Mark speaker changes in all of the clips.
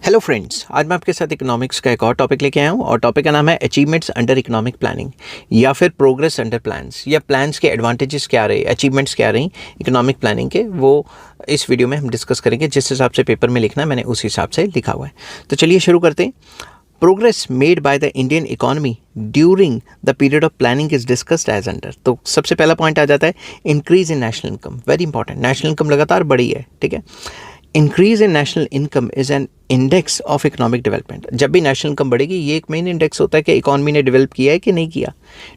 Speaker 1: Hello friends, आज मैं आपके साथ इकोनॉमिक्स का एक और टॉपिक लेके आया हूँ और टॉपिक का नाम है अचीवमेंट्स अंडर इकोनॉमिक प्लानिंग या फिर प्रोग्रेस अंडर प्लान्स या प्लान्स के एडवांटेजेस क्या रहे, अचीवमेंट्स क्या रही इकोनॉमिक प्लानिंग के, वो इस वीडियो में हम डिस्कस करेंगे। जिस हिसाब से पेपर में लिखना है मैंने उस हिसाब से लिखा हुआ है। तो चलिए शुरू करते हैं। Progress made by the Indian economy during the period of planning is discussed as under. तो सबसे पहला पॉइंट आ जाता है increase in national income. Very important, national income लगातार बढ़ी है, ठीक है। Increase in national income is an index of economic development. जब भी नेशनल इनकम बढ़ेगी ये एक मेन इंडेक्स होता है कि इकोनॉमी ने डेवलप किया है कि नहीं किया।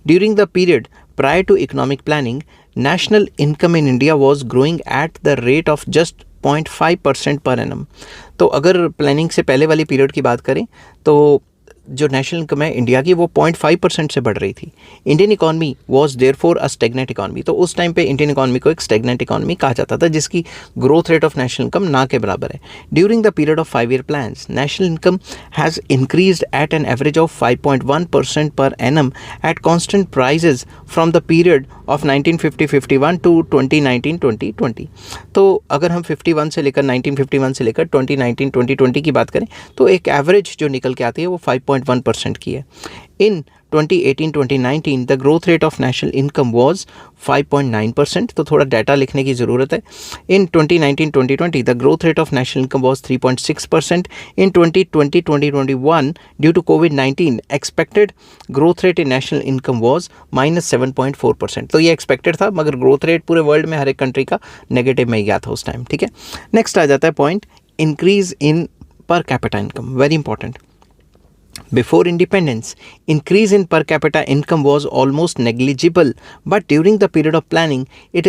Speaker 1: During the period prior to economic planning, national income in India was growing at the rate of just 0.5% per annum. तो अगर प्लानिंग से पहले वाली पीरियड की बात करें तो जो नेशनल इनकम है इंडिया की वो 0.5% से बढ़ रही थी। Indian economy was therefore a stagnant economy. तो उस टाइम पे इंडियन इकॉनमी को एक स्टेगनेंट इकॉनमी कहा जाता था जिसकी growth rate of national income ना के बराबर है। During the period of 5 year plans, national income has increased at an average of 5.1% per annum at constant prices from the period of 1950-51 to 2019-2020। तो अगर हम 51 से लेकर 1951 से लेकर 2019-2020 की बात करें तो एक एवरेज जो निकल के आती है वो 5.1% की है। In 2018-2019 the growth rate of national income was 5.9%। तो थोड़ा डाटा लिखने की ज़रूरत है। In 2019-2020 the growth rate of national income was 3.6%। In 2020-2021 due to कोविड-19 expected growth rate in national income was -7.4%। तो ये एक्सपेक्टेड था मगर ग्रोथ रेट पूरे वर्ल्ड में हर एक कंट्री का नेगेटिव में ही गया था उस टाइम, ठीक है। नेक्स्ट आ जाता है point increase in per capita income. Very important. Before independence, increase in per capita income was almost negligible, but during the period of planning, it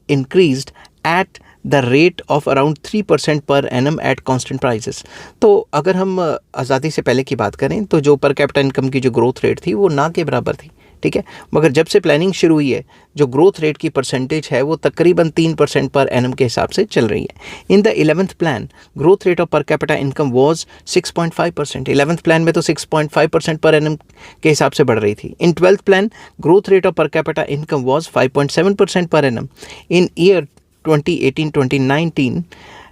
Speaker 1: increased at the rate of around 3% per annum at constant prices। तो अगर हम आज़ादी से पहले की बात करें तो जो पर कैपिटा इनकम की जो ग्रोथ रेट थी वो ना के बराबर थी, ठीक है। मगर जब से प्लानिंग शुरू हुई है जो ग्रोथ रेट की परसेंटेज है वो तकरीबन 3% पर एनम के हिसाब से चल रही है। In the 11th plan growth rate of per capita income was 6.5%। 11th plan में तो 6.5% पर एनम के हिसाब से बढ़ रही थी। इन 12th plan growth rate of per capita income was 5.7% per annum. In year 2018-2019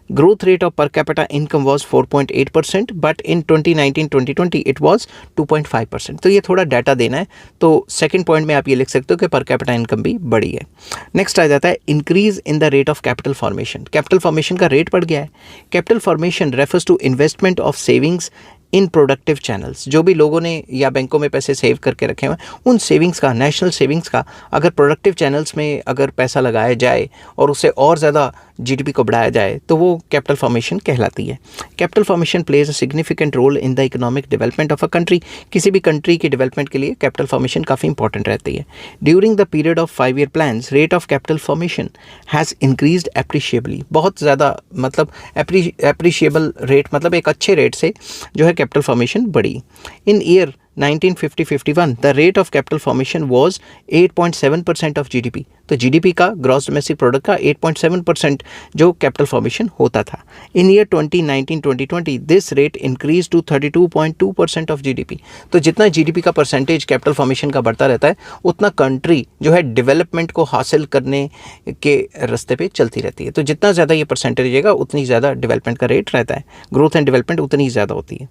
Speaker 1: growth rate of per capita income was 4.8%, but in 2019-2020 it was 2.5%। तो ये थोड़ा डाटा देना है। तो सेकंड पॉइंट में आप ये लिख सकते हो कि पर कैपिटा इनकम भी बढ़ी है। नेक्स्ट आ जाता है increase in the rate of capital formation. Capital formation का रेट बढ़ गया है। Capital formation refers to investment of savings in productive channels. जो भी लोगों ने या बैंकों में पैसे सेव करके रखे हुए हैं उन सेविंग्स का, नेशनल सेविंग्स का अगर प्रोडक्टिव चैनल्स में अगर पैसा लगाया जाए और उससे और ज़्यादा जीडीपी को बढ़ाया जाए तो वो कैपिटल फॉर्मेशन कहलाती है। Capital formation plays a significant role in the economic development of a country. किसी भी कंट्री के डेवलपमेंट के लिए कैपिटल फॉर्मेशन काफ़ी इंपॉर्टेंट रहती है। During the period of 5 year plans rate of capital formation has increased appreciably. बहुत ज़्यादा मतलब एप्रिशिएबल रेट मतलब एक अच्छे रेट से जो है कैपिटल फॉर्मेशन बढ़ी। In year 1950-51 the rate of capital formation was 8.7% of GDP. तो जीडीपी का, ग्रॉस डोमेस्टिक प्रोडक्ट का 8.7% जो कैपिटल फॉर्मेशन होता था। In year 2019-2020 this rate increase to 32.2% of GDP. तो जितना जीडीपी का परसेंटेज कैपिटल फॉर्मेशन का बढ़ता रहता है उतना कंट्री जो है डेवलपमेंट को हासिल करने के रास्ते पे चलती रहती है। तो जितना ज़्यादा ये परसेंटेज रहेगा उतनी ज़्यादा डेवलपमेंट का रेट रहता है, ग्रोथ एंड डेवलपमेंट उतनी ज़्यादा होती है।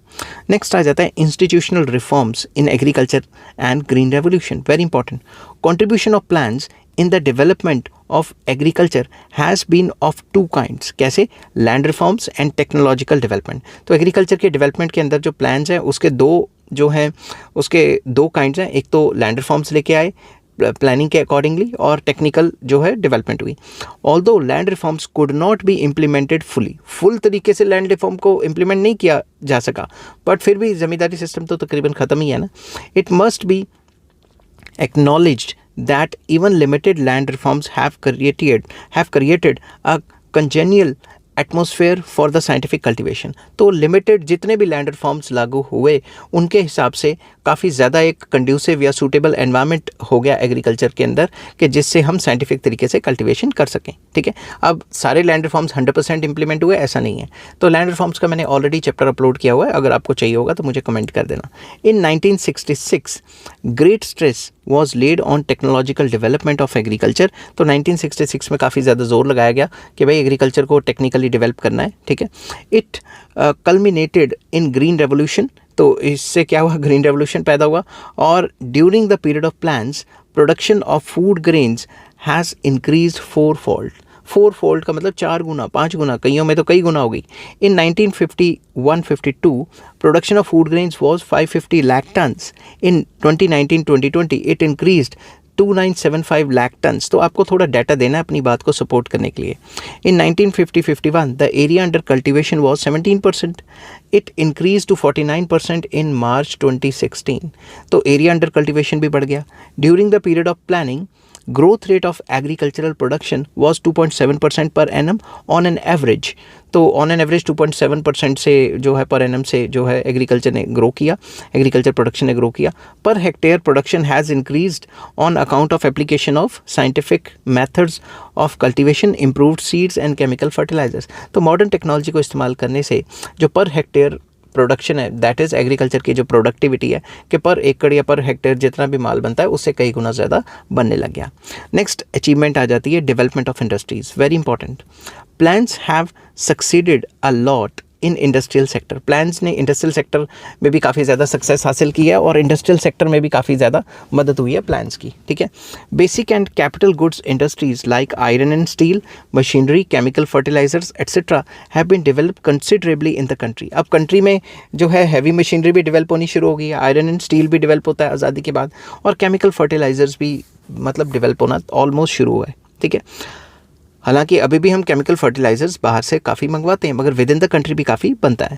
Speaker 1: नेक्स्ट आ जाता है institutional reforms in agriculture and green revolution। very important। contribution of plans in the development of agriculture has been of two kinds। कैसे? land reforms and technological development। तो agriculture के डेवलपमेंट के अंदर जो प्लान्स हैं उसके दो काइंड्स हैं। एक तो लैंड रिफॉर्म्स लेके आए प्लानिंग के अकॉर्डिंगली और टेक्निकल जो है डेवलपमेंट हुई। Although land reforms could not be implemented full तरीके से लैंड रिफॉर्म को इम्प्लीमेंट नहीं किया जा सका, बट फिर भी ज़मींदारी सिस्टम तो तकरीबन ख़त्म ही है ना। It must be acknowledged that even limited land reforms have created a congenial atmosphere for the scientific cultivation. तो लिमिटेड जितने भी लैंड रिफॉर्म्स लागू हुए उनके हिसाब से काफ़ी ज़्यादा एक कंड्यूसिव या सूटेबल एनवायरनमेंट हो गया एग्रीकल्चर के अंदर कि जिससे हम साइंटिफिक तरीके से कल्टीवेशन कर सकें, ठीक है। अब सारे लैंड रिफॉर्म्स 100% इंप्लीमेंट हुए ऐसा नहीं है। तो लैंड रिफॉर्म्स का मैंने ऑलरेडी चैप्टर अपलोड किया हुआ है, अगर आपको चाहिए होगा तो मुझे कमेंट कर देना। इन 1966 great stress was laid on technological development of agriculture। तो 1966 में काफ़ी ज़्यादा जोर लगाया गया कि भाई एग्रीकल्चर को टेक्निकली डेवलप करना है, ठीक है। It culminated in green revolution, तो इससे क्या हुआ, ग्रीन रेवोल्यूशन पैदा हुआ। और during the period of plans production of food grains has increase 4-fold। 4-fold का मतलब 4 गुना, 5 गुना, कईयों में तो कई गुना हो गई। In 1951-52 production of food grains was 550 lakh tons. In 2019-2020 it increased 2975 lakh tons. तो आपको थोड़ा डाटा देना है अपनी बात को सपोर्ट करने के लिए। In 1950-51 the area under cultivation was 17%। It increase to 49% in March 2016। तो एरिया अंडर कल्टिवेशन भी बढ़ गया। During the period of planning growth rate of agricultural production was 2.7% per annum on an average। तो on an average 2.7% से जो है per annum से जो है एग्रीकल्चर ने ग्रो किया, एग्रीकल्चर प्रोडक्शन ने ग्रो किया। Per hectare production has increased on account of application of scientific methods of cultivation, improved seeds and chemical fertilisers. तो मॉडर्न टेक्नोलॉजी को इस्तेमाल करने से जो पर हेक्टेयर प्रोडक्शन है, दैट इज़ एग्रीकल्चर की जो प्रोडक्टिविटी है कि पर एकड़ या पर हेक्टेयर जितना भी माल बनता है उससे कई गुना ज़्यादा बनने लग गया। नेक्स्ट अचीवमेंट आ जाती है development of industries, very important. Plans have succeeded a lot in industrial sector. Plans ने इंडस्ट्रियल सेक्टर में भी काफ़ी ज़्यादा सक्सेस हासिल की है और इंडस्ट्रियल सेक्टर में भी काफ़ी ज़्यादा मदद हुई है प्लान्स की, ठीक है। Basic and capital goods industries like iron and steel, machinery, chemical fertilisers etcetera have been develop considerably in the country. अब कंट्री में जो है हैवी मशीनरी भी डेवलप होनी शुरू हो गई है, आयरन एंड स्टील भी डेवलप होता है आज़ादी के बाद, और केमिकल फर्टिलाइजर्स भी मतलब डेवलप होना ऑलमोस्ट शुरू हुआ है, ठीक है। हालांकि अभी भी हम केमिकल फर्टिलाइजर्स बाहर से काफ़ी मंगवाते हैं, मगर विद इन द कंट्री भी काफ़ी बनता है।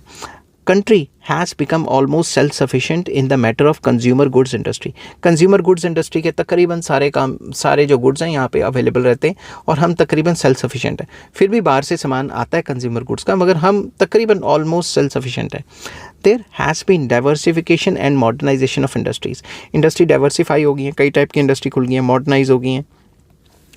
Speaker 1: Country has become almost self sufficient in the matter of consumer goods industry. Consumer goods industry के तकरीबन सारे जो गुड्स हैं यहाँ पे अवेलेबल रहते हैं और हम तकरीबन सेल्फ सफिशिएंट हैं। फिर भी बाहर से सामान आता है कंज्यूमर गुड्स का, मगर हम तकरीबन ऑलमोस्ट सेल्फ सफिशिएंट है। There has been diversification and modernisation of industries. Industry diversify हो गई है, कई टाइप की इंडस्ट्री खुल गई हैं, मॉडर्नाइज हो गई हैं।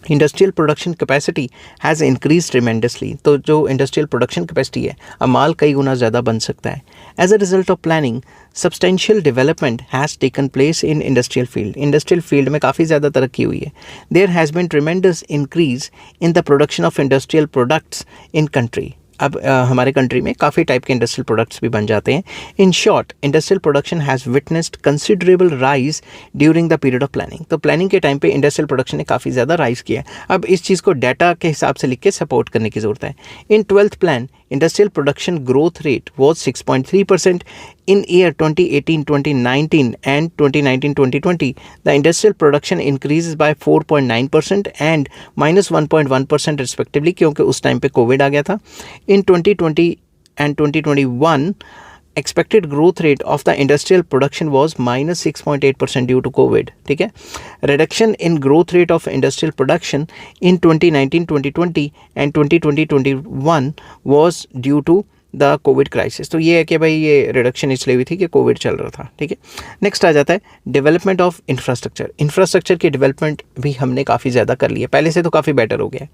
Speaker 1: Industrial production capacity has increase tremendously. तो जो इंडस्ट्रियल प्रोडक्शन कैपेसिटी है, अब माल कई गुना ज़्यादा बन सकता है। As a result of planning substantial development has taken place in industrial field. Industrial field में काफ़ी ज़्यादा तरक्की हुई है। There has been tremendous increase in the production of industrial products in country. अब हमारे कंट्री में काफ़ी टाइप के इंडस्ट्रियल प्रोडक्ट्स भी बन जाते हैं। In short industrial production has witnessed considerable rise during the period of planning. तो प्लानिंग के टाइम पे इंडस्ट्रियल प्रोडक्शन ने काफ़ी ज़्यादा राइज किया है। अब इस चीज़ को डाटा के हिसाब से लिख के सपोर्ट करने की ज़रूरत है। इन 12th plan industrial production growth rate was 6.3%। In year 2018-2019 and 2019-2020, the industrial production increases by 4.9% and -1.1% respectively, क्योंकि उस टाइम पे कोविड आ गया था। In 2020 and 2021, expected growth rate of the industrial production was -6.8% due to COVID, ठीक है। Reduction in growth rate of industrial production in 2019-2020 and 2020-21 was due to the Covid crisis. तो ये है कि भाई ये रिडक्शन इसलिए हुई थी कि कोविड चल रहा था, ठीक है। नेक्स्ट आ जाता है डेवलपमेंट ऑफ इंफ्रास्ट्रक्चर। इंफ्रास्ट्रक्चर की डेवलपमेंट भी हमने काफ़ी ज़्यादा कर ली है, पहले से तो काफ़ी बेटर हो गया है।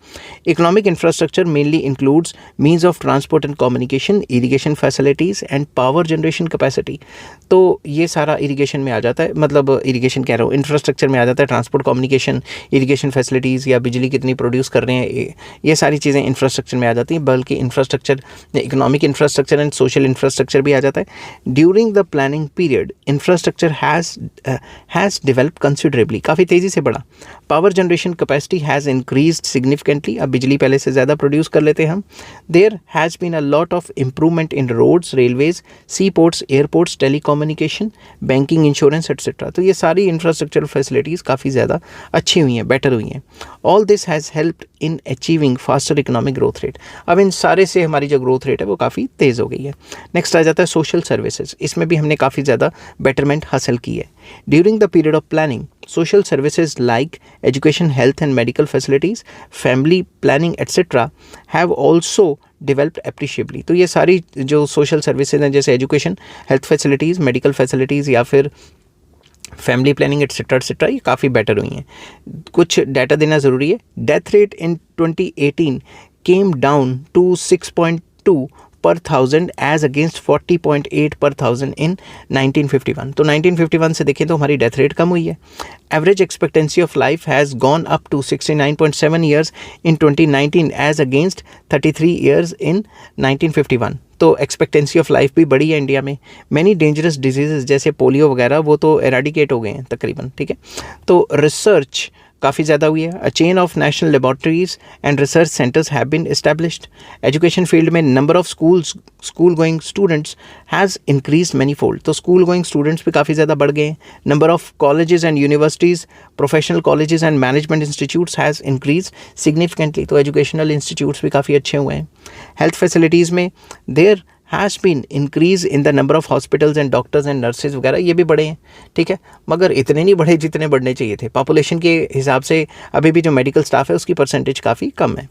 Speaker 1: Economic infrastructure mainly includes means of transport and communication, irrigation facilities and power generation capacity. तो ये सारा इरीगेशन में आ जाता है, मतलब इरीगेशन कह रहा हूँ, इंफ्रास्ट्रक्चर में आ जाता है। ट्रांसपोर्ट, कम्युनिकेशन, इरीगेशन फैसिलिटीज़ या बिजली कितनी प्रोड्यूस कर रहे हैं, ये सारी चीज़ें इंफ्रास्ट्रक्चर में आ जाती हैं। बल्कि infrastructure economic infrastructure and social infrastructure भी आ जाता है। During the planning period infrastructure has develop considerably, काफ़ी तेज़ी से बढ़ा। Power generation capacity has increased significantly, अब बिजली पहले से ज़्यादा प्रोड्यूस कर लेते हैं हम। There has been a lot of improvement in roads, railways, sea ports, airports, telecommunication, banking, insurance etcetera. तो ये सारी इंफ्रास्ट्रक्चरल फैसिलिटीज़ काफ़ी ज़्यादा अच्छी हुई हैं, बेटर हुई हैं। All this has helped in achieving faster economic growth rate. अब इन सारे से हमारी जो ग्रोथ रेट है वो काफ़ी तेज़ हो गई है। नेक्स्ट आ जाता है सोशल सर्विसेज। इसमें भी हमने काफ़ी ज़्यादा बेटरमेंट हासिल की है। During the period of planning social services like education, health and medical facilities, family planning etcetera have also developed appreciably. तो ये सारी जो सोशल सर्विसेज हैं, जैसे education, health facilities, medical facilities या फिर फैमिली प्लानिंग एट्सेट्रा, ये काफ़ी बेटर हुई हैं। कुछ डाटा देना ज़रूरी है। Death rate in 2018 came down to 6.2 per thousand as against 40.8 पर थाउजेंड इन 1951। तो 1951 से देखें तो हमारी डेथ रेट कम हुई है। Average expectancy of life has gone up to 69.7 years in 2019 as against 33 years in 1951। तो एक्सपेक्टेंसी ऑफ लाइफ भी बढ़ी है इंडिया में। मैनी डेंजरस डिजीज़ जैसे पोलियो वगैरह वो तो एराडिकेट हो गए हैं तकरीबन, ठीक है। तो रिसर्च काफ़ी ज़्यादा हुई है। A chain of national laboratories and research centres have been established. Education field में number of school going students has increase many fold. तो स्कूल गोइंग स्टूडेंट्स भी काफ़ी ज़्यादा बढ़ गए हैं। Number of colleges and universities, professional colleges and management institutes has increase significantly. तो educational institutes भी काफ़ी अच्छे हुए हैं। हेल्थ फैसिलिटीज़ में there has been increase in the number of hospitals and doctors and nurses वगैरह, ये भी बढ़े हैं, ठीक है, मगर इतने नहीं बढ़े जितने बढ़ने चाहिए थे। पॉपुलेशन के हिसाब से अभी भी जो मेडिकल स्टाफ है उसकी परसेंटेज काफ़ी कम है।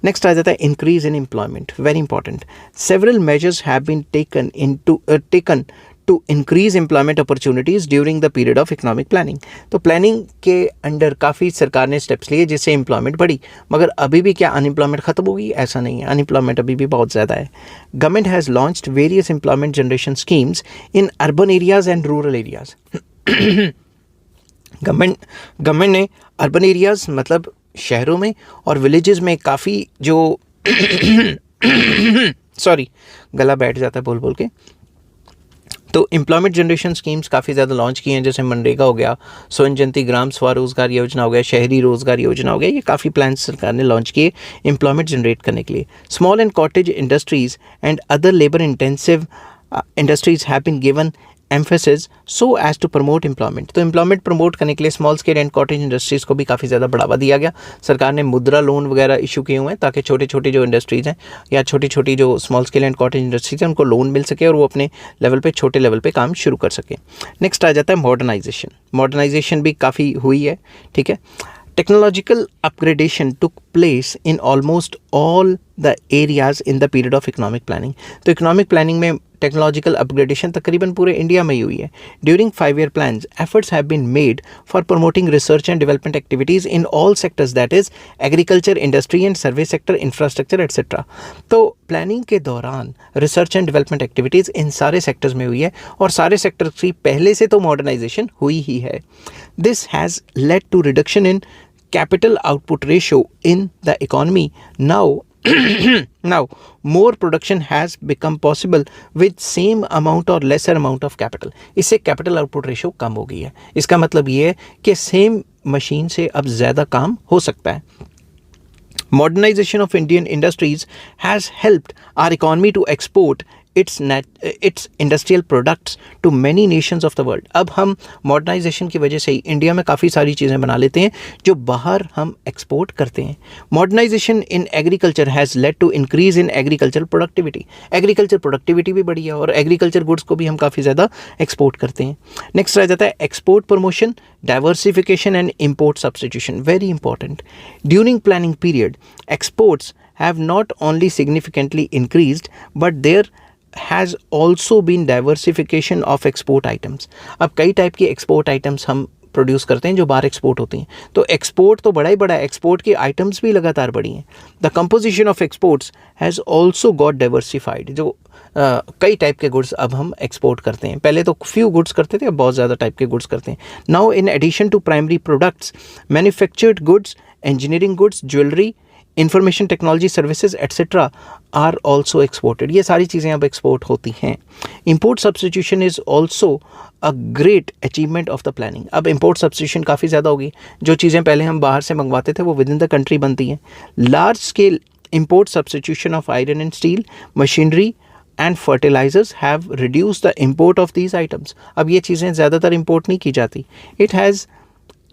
Speaker 1: नेक्स्ट आ जाता है increase in employment, very important. Several measures have been taken to increase employment opportunities during the period of economic planning. तो प्लानिंग के अंडर काफ़ी सरकार ने स्टेप्स लिए जिससे एम्प्लॉयमेंट बढ़ी, मगर अभी भी क्या अनएम्प्लॉयमेंट ख़त्म होगी? ऐसा नहीं है, अनएम्प्लॉयमेंट अभी भी बहुत ज़्यादा है। Government has launched various employment generation schemes in urban areas and rural areas. Government ने अर्बन एरियाज़ मतलब शहरों में और विलेजेस में काफ़ी जो सॉरी गला बैठ जाता है बोल बोल के, तो एम्प्लॉयमेंट जनरेशन स्कीम्स काफ़ी ज़्यादा लॉन्च की हैं, जैसे मनरेगा हो गया, स्वर्ण जयंती ग्राम स्वरोजगार योजना हो गया, शहरी रोजगार योजना हो गया। ये काफ़ी प्लान सरकार ने लॉन्च किए एम्प्लॉयमेंट जनरेट करने के लिए। Small and cottage industries and other labour intensive industries have been given emphasis so as to promote employment. तो एम्प्लॉयमेंट प्रमोट करने के लिए small scale and cottage industries को भी काफ़ी ज़्यादा बढ़ावा दिया गया। सरकार ने मुद्रा लोन वगैरह इशू किए हुए हैं ताकि छोटे छोटे जो इंडस्ट्रीज़ हैं या छोटी छोटी जो small scale and cottage industries हैं उनको लोन मिल सके और वो अपने लेवल पे छोटे लेवल पे काम शुरू कर सके। नेक्स्ट आ जाता है मॉडर्नाइजेशन। मॉडर्नाइजेशन भी काफ़ी हुई है, ठीक है। Technological upgradation took place in almost all the areas in the period of economic planning. तो इकोनॉमिक प्लानिंग में टेक्नोलॉजिकल अपग्रेडेशन तकरीबन पूरे इंडिया में ही हुई है। During 5-year plans, efforts have been made for promoting research and development activities in all sectors, that is agriculture, industry and service sector, infrastructure etc. तो planning के दौरान research and development activities इन सारे sectors में हुई है और सारे sectors की पहले से तो मॉडर्नाइजेशन हुई ही है। This has led to reduction in capital output ratio in the economy. Now, more production has become possible with same amount or lesser amount of capital. इससे कैपिटल आउटपुट रेशियो कम हो गई है। इसका मतलब ये है कि सेम मशीन से अब ज़्यादा काम हो सकता है। Modernization of Indian industries has helped our economy to export its industrial products to many nations of the world. अब हम मॉडर्नाइजेशन की वजह से ही इंडिया में काफ़ी सारी चीज़ें बना लेते हैं जो बाहर हम एक्सपोर्ट करते हैं। Modernisation in agriculture has led to increase in agricultural productivity. Agriculture productivity भी बढ़ी है और एग्रीकल्चर गुड्स को भी हम काफ़ी ज़्यादा एक्सपोर्ट करते हैं। नेक्स्ट आ जाता है export promotion, diversification and import substitution, very important. During planning period exports have not only significantly increased but there has also been diversification of export items. अब कई टाइप की एक्सपोर्ट आइटम्स हम produce करते हैं जो बाहर एक्सपोर्ट होती हैं, तो एक्सपोर्ट तो बड़ा ही बड़ा है, एक्सपोर्ट की आइटम्स भी लगातार बढ़ी हैं। The composition of exports has also got diversified. जो कई टाइप के गुड्स अब हम एक्सपोर्ट करते हैं, पहले तो फ्यू गुड्स करते थे, अब बहुत ज़्यादा टाइप के गुड्स करते हैं। Now in addition to primary products, manufactured goods, engineering goods, jewellery, information technology services etcetera are also exported. ये सारी चीज़ें अब एक्सपोर्ट होती हैं। Import substitution is also a great achievement of the planning. अब इम्पोर्ट सब्सटीट्यूशन काफ़ी ज़्यादा होगी, जो चीज़ें पहले हम बाहर से मंगवाते थे वो विद इन द कंट्री बनती हैं। Large scale import substitution of iron and steel, machinery and fertilisers have reduce the import of these items. अब ये चीज़ें ज़्यादातर इम्पोर्ट नहीं की जाती। It has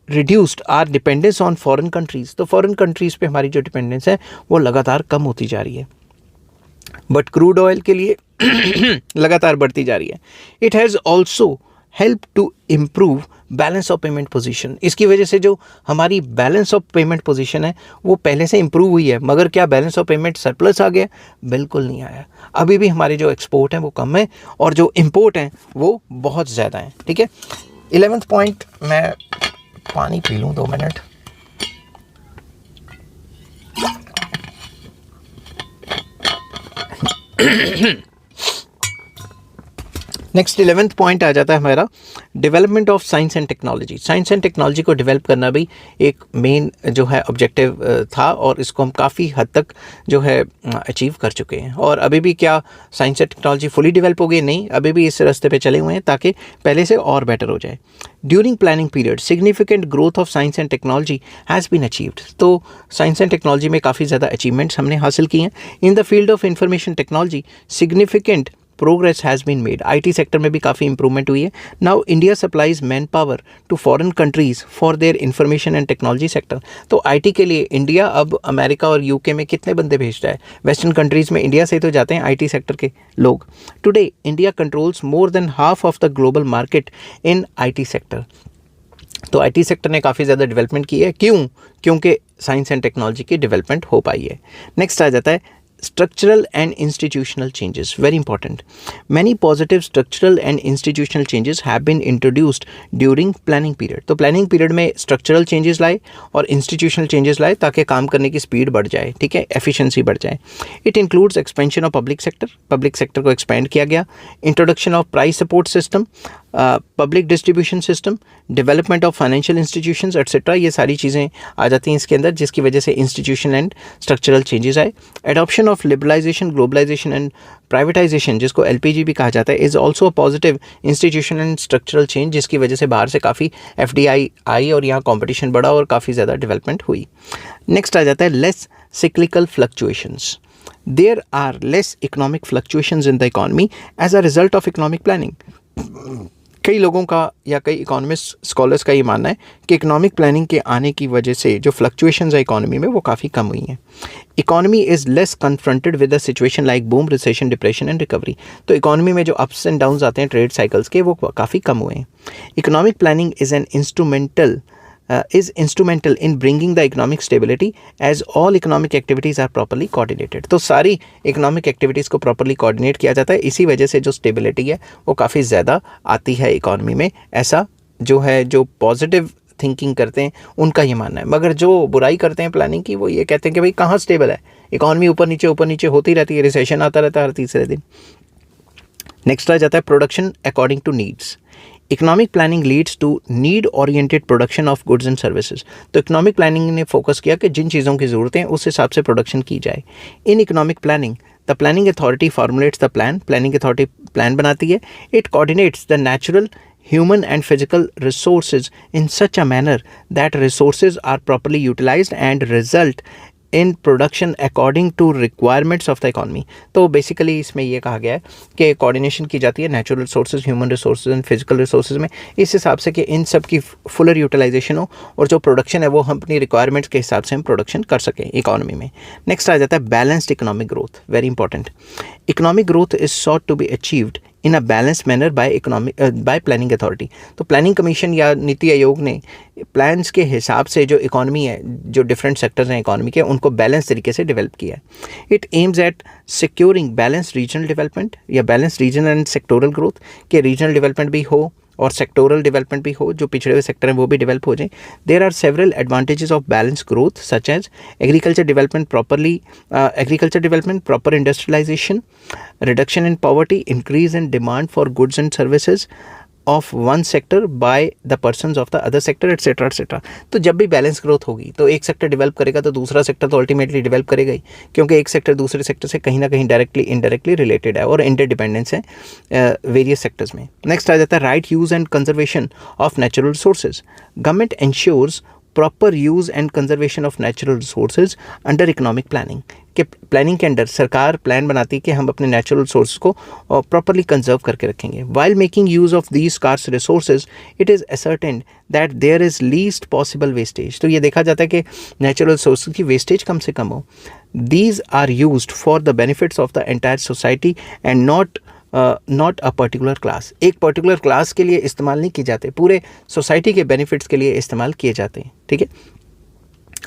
Speaker 1: reduced our dependence on foreign countries. तो फॉरेन कंट्रीज़ पे हमारी जो डिपेंडेंस है वो लगातार कम होती जा रही है, बट क्रूड ऑयल के लिए लगातार बढ़ती जा रही है। It has also help to improve balance of payment position. इसकी वजह से जो हमारी बैलेंस ऑफ पेमेंट पोजीशन है वो पहले से इम्प्रूव हुई है, मगर क्या बैलेंस ऑफ पेमेंट सरप्लस आ गया? बिल्कुल नहीं आया। अभी भी हमारे जो एक्सपोर्ट हैं वो कम है और जो इम्पोर्ट हैं वो बहुत ज़्यादा हैं, ठीक है। 11th पॉइंट, मैं पानी पी लूँ 2 मिनट। नेक्स्ट 11th पॉइंट आ जाता है हमारा development of science and technology. Science and technology को डेवलप करना भी एक मेन जो है ऑब्जेक्टिव था, और इसको हम काफ़ी हद तक जो है अचीव कर चुके हैं। और अभी भी क्या science and technology fully develop हो गई? नहीं, अभी भी इस रास्ते पे चले हुए हैं ताकि पहले से और बेटर हो जाए। During planning period significant growth of science and technology has been achieved. तो साइंस एंड टेक्नोलॉजी में काफ़ी ज़्यादा अचीवमेंट्स हमने हासिल किए हैं। In the field of information technology significant progress has been made. IT sector में भी काफ़ी इंप्रूवमेंट हुई है। Now India supplies man power to foreign countries for their information and technology sector. तो आईटी के लिए इंडिया अब अमेरिका और यूके में कितने बंदे भेजता है? वेस्टर्न कंट्रीज में इंडिया से तो जाते हैं आईटी सेक्टर के लोग। Today India controls more than half of the global market in IT sector. तो आईटी सेक्टर ने काफ़ी ज़्यादा डेवलपमेंट की है। क्यों? क्योंकि साइंस एंड टेक्नोलॉजी की डेवलपमेंट हो पाई है। नेक्स्ट आ जाता है structural and institutional changes, very important. Many positive structural and institutional changes have been introduced during planning period. तो planning period में structural changes लाए और institutional changes लाए ताकि काम करने की speed बढ़ जाए, ठीक है, efficiency बढ़ जाए. It includes expansion of public sector को expand किया गया, introduction of price support system, public distribution system, development of financial institutions etcetera, ये सारी चीज़ें आ जाती हैं इसके अंदर, जिसकी वजह से इंस्टीट्यूशन एंड स्ट्रक्चरल चेंजेस आए. Adoption of liberalisation, globalisation and privatisation, जिसको एलपीजी भी कहा जाता है, is also a positive institution and structural change, जिसकी वजह से बाहर से काफ़ी एफडीआई आई और यहाँ कॉम्पिटिशन बढ़ा और काफ़ी ज़्यादा डेवलपमेंट हुई. नेक्स्ट आ जाता है less cyclical fluctuations. There are less economic fluctuations in the economy as a result of economic planning. कई लोगों का या कई इकोनॉमिस्ट स्कॉलर्स का ये मानना है कि इकोनॉमिक प्लानिंग के आने की वजह से जो फ्लक्चुएशंस है इकोनॉमी में वो काफ़ी कम हुई हैं. Economy is less confronted with a situation like boom, recession, depression and recovery. तो इकोनॉमी में जो अप्स एंड डाउन्स आते हैं ट्रेड साइकिल्स के, वो काफ़ी कम हुए हैं. Economic planning is an instrumental in bringing the economic stability as all economic activities are properly coordinated. तो सारी economic activities को properly coordinate किया जाता है, इसी वजह से जो stability है वो काफ़ी ज़्यादा आती है इकोनॉमी में. ऐसा जो है, जो पॉजिटिव थिंकिंग करते हैं उनका ये मानना है. मगर जो बुराई करते हैं प्लानिंग की, वो ये कहते हैं कि भाई कहाँ स्टेबल है, इकोनॉमी ऊपर नीचे होती रहती है, रिसेशन आता रहता है हर तीसरे दिन. नेक्स्ट आ जाता है production according to needs. Economic planning leads to need oriented production of goods and services. तो इकोनॉमिक प्लानिंग ने फोकस किया कि जिन चीज़ों की ज़रूरत है उस हिसाब से प्रोडक्शन की जाए. In economic planning the planning authority formulates the plan. Planning authority plan बनाती है. It coordinates the natural, human and physical resources in such a manner that resources are properly utilized and result in production according to requirements of the economy. तो basically इसमें ये कहा गया है कि coordination की जाती है natural resources, human resources and physical resources में, इस हिसाब से कि इन सब की फुलर यूटिलाइजेशन हो और जो प्रोडक्शन है वो हम अपनी रिक्वायरमेंट्स के हिसाब से हम प्रोडक्शन कर सकें इकॉनमी में. नेक्स्ट आ जाता है balanced economic growth. Very important. Economic growth is sought to be achieved in a balance manner by planning authority. तो प्लानिंग कमीशन या नीति आयोग ने प्लान्स के हिसाब से जो इकॉनमी है, जो डिफरेंट सेक्टर्स हैं इकॉनमी के, उनको बैलेंस तरीके से डेवलप किया है. It aims at securing balance regional development या balance regional and sectoral growth, के रीजनल डेवलपमेंट भी हो और सेक्टोरल डेवलपमेंट भी हो, जो पिछड़े हुए सेक्टर हैं वो भी डेवलप हो जाए. There are several advantages of balance growth such as agriculture development, proper industrialisation, reduction in poverty, increase in demand for goods and services of one sector by the persons of the other sector etcetera etcetera. तो जब भी balance growth होगी तो एक sector develop करेगा तो दूसरा sector तो अल्टीमेटली डेवलप करेगा ही, क्योंकि एक सेक्टर दूसरे सेक्टर से कहीं ना कहीं डायरेक्टली इनडायरेक्टली रिलेटेड है और इंटरडिपेंडेंस है वेरियस सेक्टर्स में. नेक्स्ट आ जाता है right use and conservation of natural resources. Government ensures proper use and conservation of natural resources under economic planning. के प्लानिंग के अंडर सरकार प्लान बनाती है कि हम अपने नेचुरल रिसोर्स को प्रॉपरली कंजर्व करके रखेंगे. While making use of these scarce resources it is ascertained that there is least possible wastage. तो ये देखा जाता है कि नेचुरल रिसोर्स की वेस्टेज कम से कम हो. These are used for the benefits of the entire society and not a particular class. एक पर्टिकुलर क्लास के लिए इस्तेमाल नहीं किए जाते, पूरे सोसाइटी के बेनिफिट्स के लिए इस्तेमाल किए जाते हैं. ठीक है,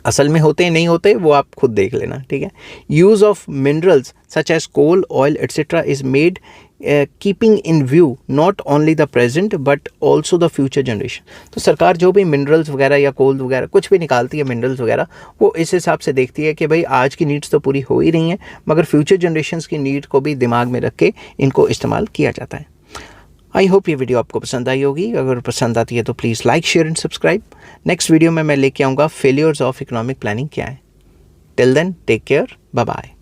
Speaker 1: असल में होते हैं नहीं होते वो आप खुद देख लेना. ठीक है. Use of minerals such as coal, oil etcetera is made keeping in view not only the present but also the future generation. तो सरकार जो भी मिनरल्स वगैरह या कोल वगैरह कुछ भी निकालती है, मिनरल्स वगैरह, वो इस हिसाब से देखती है कि भाई आज की नीड्स तो पूरी हो ही रही हैं, मगर फ्यूचर जनरेशन्स की नीड को भी दिमाग में रख के इनको इस्तेमाल किया जाता है। आई होप ये वीडियो आपको पसंद आई होगी। अगर पसंद आती है तो please like, share and subscribe. Next video में मैं लेके आऊँगा फेलियर्स ऑफ इकोनॉमिक प्लानिंग क्या है। Till then take care, bye bye.